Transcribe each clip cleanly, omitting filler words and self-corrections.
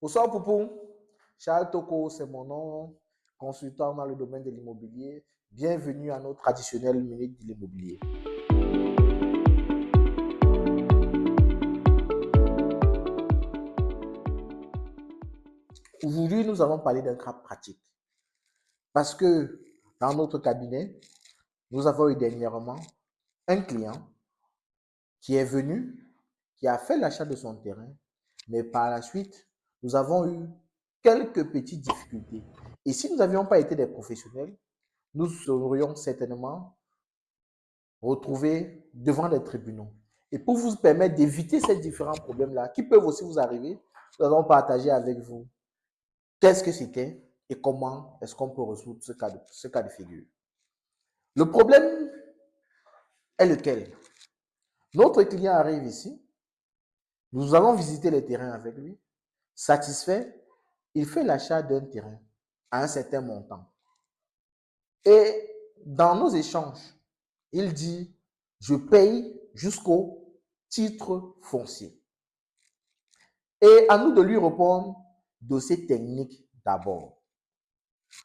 Bonsoir Poupou. Charles Toko, c'est mon nom, consultant dans le domaine de l'immobilier. Bienvenue à notre traditionnelle minute de l'immobilier. Aujourd'hui, nous allons parler d'un cas pratique. Parce que dans notre cabinet, nous avons eu dernièrement un client qui est venu, qui a fait l'achat de son terrain, mais par la suite, nous avons eu quelques petites difficultés. Et si nous n'avions pas été des professionnels, nous serions certainement retrouvés devant les tribunaux. Et pour vous permettre d'éviter ces différents problèmes-là, qui peuvent aussi vous arriver, nous allons partager avec vous qu'est-ce que c'était et comment est-ce qu'on peut résoudre ce cas de figure. Le problème est lequel? Notre client arrive ici, nous allons visiter les terrains avec lui, satisfait, il fait l'achat d'un terrain à un certain montant. Et dans nos échanges, il dit, je paye jusqu'au titre foncier. Et à nous de lui répondre dossier technique d'abord.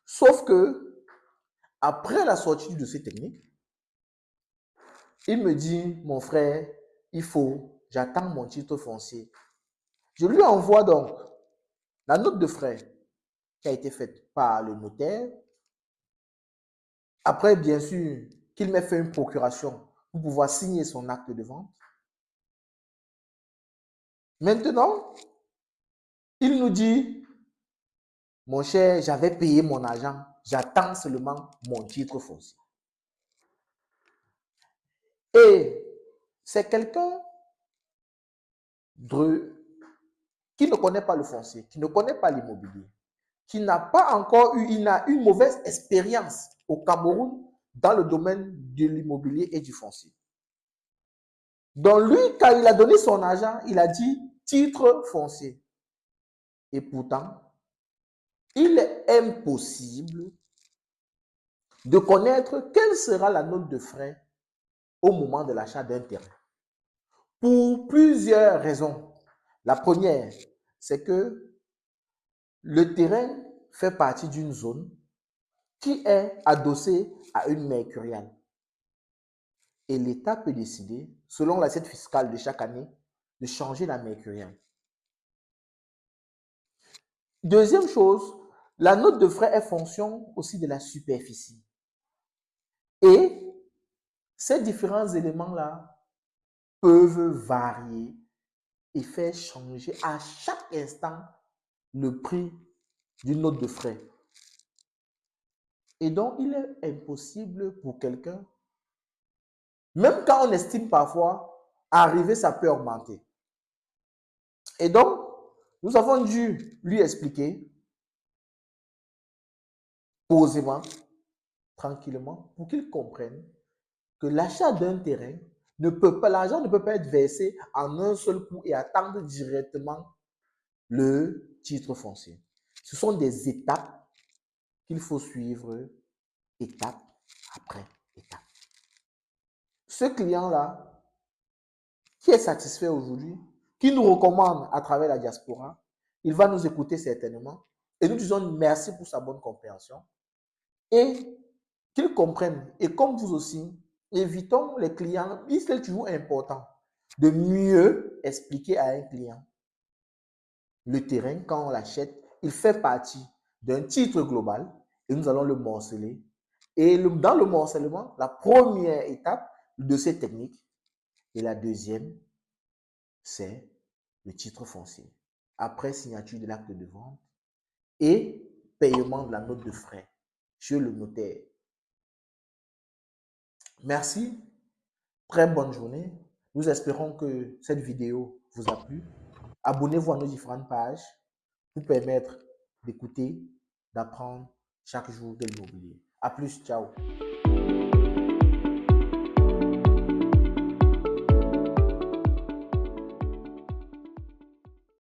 Sauf que, après la sortie du dossier technique, il me dit, mon frère, j'attends mon titre foncier. Je lui envoie donc la note de frais qui a été faite par le notaire. Après, bien sûr, qu'il m'ait fait une procuration pour pouvoir signer son acte de vente. Maintenant, il nous dit, mon cher, j'avais payé mon argent, j'attends seulement mon titre foncier. Et c'est quelqu'un qui ne connaît pas le foncier, qui ne connaît pas l'immobilier, qui n'a pas encore eu, il a une mauvaise expérience au Cameroun dans le domaine de l'immobilier et du foncier. Donc lui, quand il a donné son argent, il a dit titre foncier. Et pourtant, il est impossible de connaître quelle sera la note de frais au moment de l'achat d'un terrain. Pour plusieurs raisons. La première, c'est que le terrain fait partie d'une zone qui est adossée à une mercuriale. Et l'État peut décider, selon l'assiette fiscale de chaque année, de changer la mercuriale. Deuxième chose, la note de frais est fonction aussi de la superficie. Et ces différents éléments-là peuvent varier et faire changer à chaque instant le prix d'une note de frais. Et donc, il est impossible pour quelqu'un, même quand on estime parfois, arriver, ça peut augmenter. Et donc, nous avons dû lui expliquer posément, tranquillement, pour qu'il comprenne que l'achat d'un terrain l'argent ne peut pas être versé en un seul coup et attendre directement le titre foncier. Ce sont des étapes qu'il faut suivre étape après étape. Ce client-là, qui est satisfait aujourd'hui, qui nous recommande à travers la diaspora, il va nous écouter certainement et nous disons merci pour sa bonne compréhension et qu'il comprenne. Et comme vous aussi, évitons les clients, il est toujours important de mieux expliquer à un client le terrain quand on l'achète, il fait partie d'un titre global et nous allons le morceler. Et dans le morcellement, la première étape, le dossier technique et la deuxième, c'est le titre foncier. Après signature de l'acte de vente et paiement de la note de frais chez le notaire. Merci, très bonne journée. Nous espérons que cette vidéo vous a plu. Abonnez-vous à nos différentes pages pour permettre d'écouter, d'apprendre chaque jour de l'immobilier. À plus, ciao.